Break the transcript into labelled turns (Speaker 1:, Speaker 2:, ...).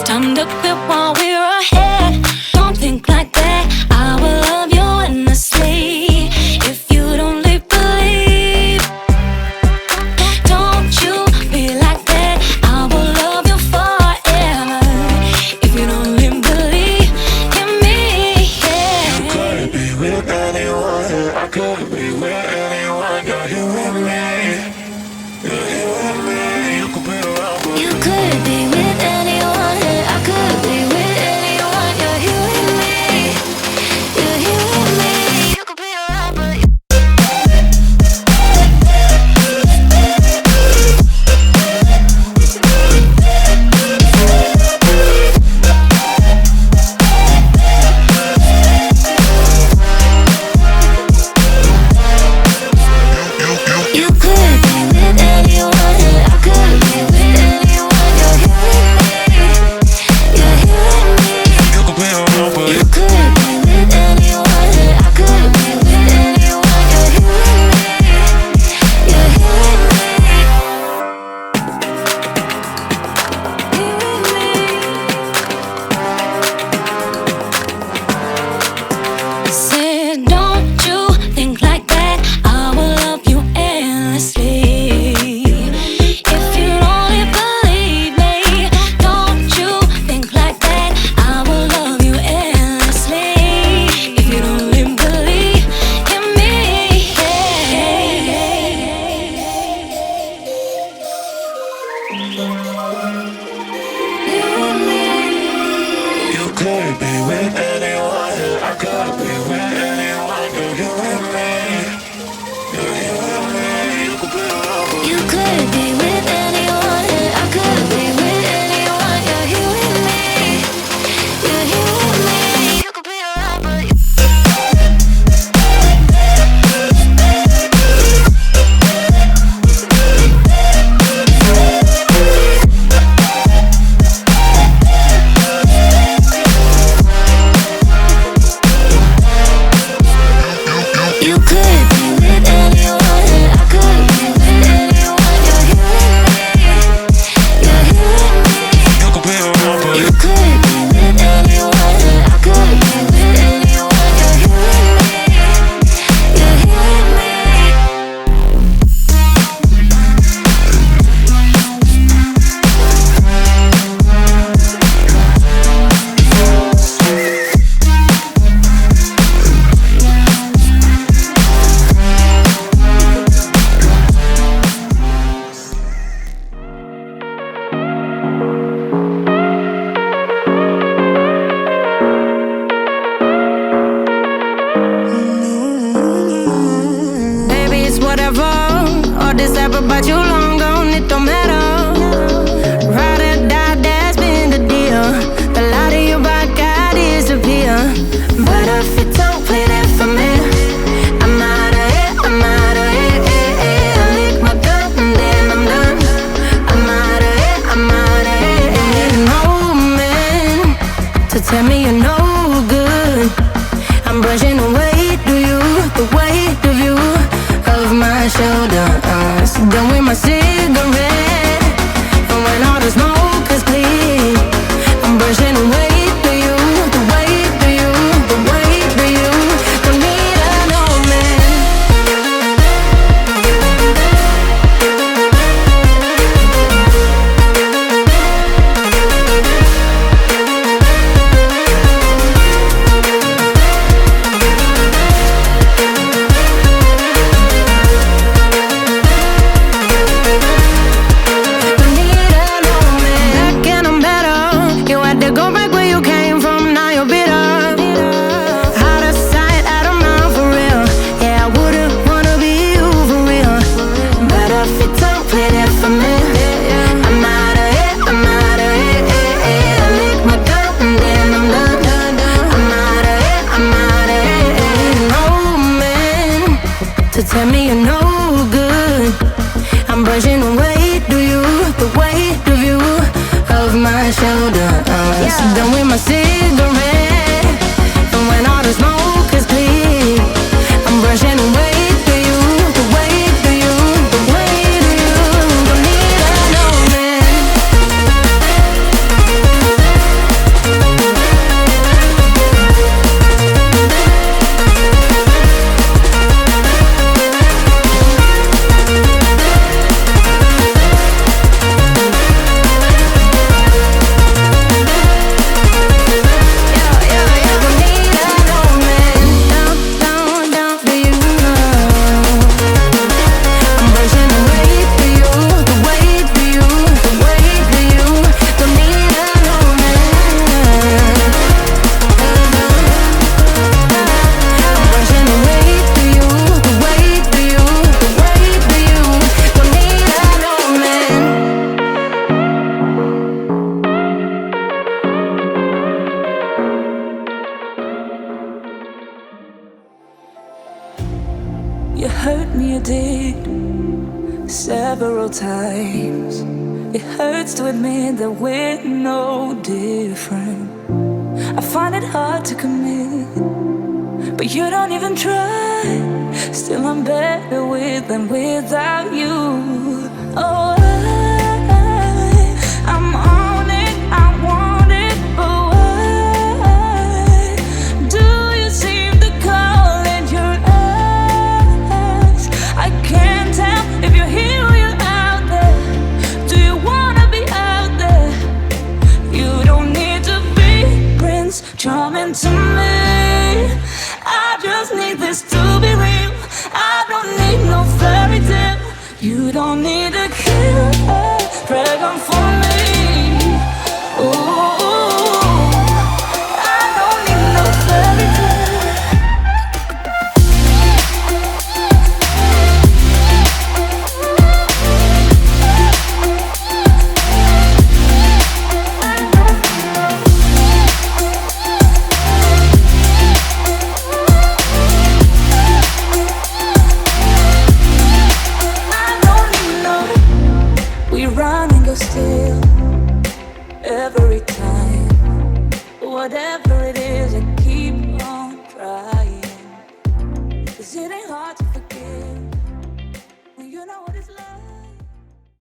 Speaker 1: Time to quit while we're ahead. Don't think like that. I will love you endlessly. If you don't leave, believe. Don't you be like that. I will love you forever. If you don't leave, believe in me, yeah.
Speaker 2: You could be with anyone. I could be with anyone. You're here with me. You're here with me. You could be around, but
Speaker 1: You could be with anyone. I could be with anyone. You're here with me. You're here with me. You could be around, but you could be with anyone. I could be with anyone. You're here with me. You're here with me.
Speaker 2: you could be around, but
Speaker 1: You could be with anyone. I could be with anyone. You're here with me. You're here with me. Said, don't you think like that. I will love you endlessly. If you only believe me, don't you think like that. I will love you endlessly. If you only believe in me,
Speaker 2: you could be with anyone. I could be with anyone. You're here with me. You're here with me. You could be around, but
Speaker 1: you could be with anyone. I could be with anyone. You're here with me. You're here with me. You could be around, but you could be with anyone. I could be with anyone. You're here with me. You're here with me.
Speaker 2: you could be around, but
Speaker 1: You could be with anyone. I could be with anyone. You're here with me. You're here with me.
Speaker 3: Baby, it's whatever. All this ever about you long gone, it don't matter. Ride or die, that's been the deal. The light of your back, I disappear. But if you don't play that for me, I'm out of here, I'm out of here. I lick my gun and then I'm done. I'm out of here, I'm out of here. And need no man to tell me you're no good. I'm brushing away, do you, the weight of you, of my shoulders. Done with my cigarette, and when all the smoke is clear, I'm brushing away, do you, the weight of you, the weight of you. Don't need an old man. Don't need an old man. Back and I'm better. You had to go back where you came from, now you're bitter. Out of sight, out of mind for real. Yeah, I wouldn't wanna be you for real. But if you don't play that for me, I'm out of here, I'm out of here. I lick my gun and then I'm done. I'm out of here, I'm out of here. Ain't no man to tell me you're no good. I'm brushing away, do you, the weight of you, of my shoulders. Done with my cigarette, and when all the smoke is clear, I'm brushing away, do you, the weight of you, the weight of you. Don't need an old man.
Speaker 4: me addicted several times. It hurts to admit that we're no different. I find it hard to commit, but you don't even try. Still I'm better with than without you. Oh, I'm on it, I want it, but why do you seem to call it your eyes? I can't tell if you're here or you're out there. Do you wanna be out there? You don't need to be Prince Charming to me. I just need this to be real. I don't need no fairy tale. You don't need a killer, pregnant for me.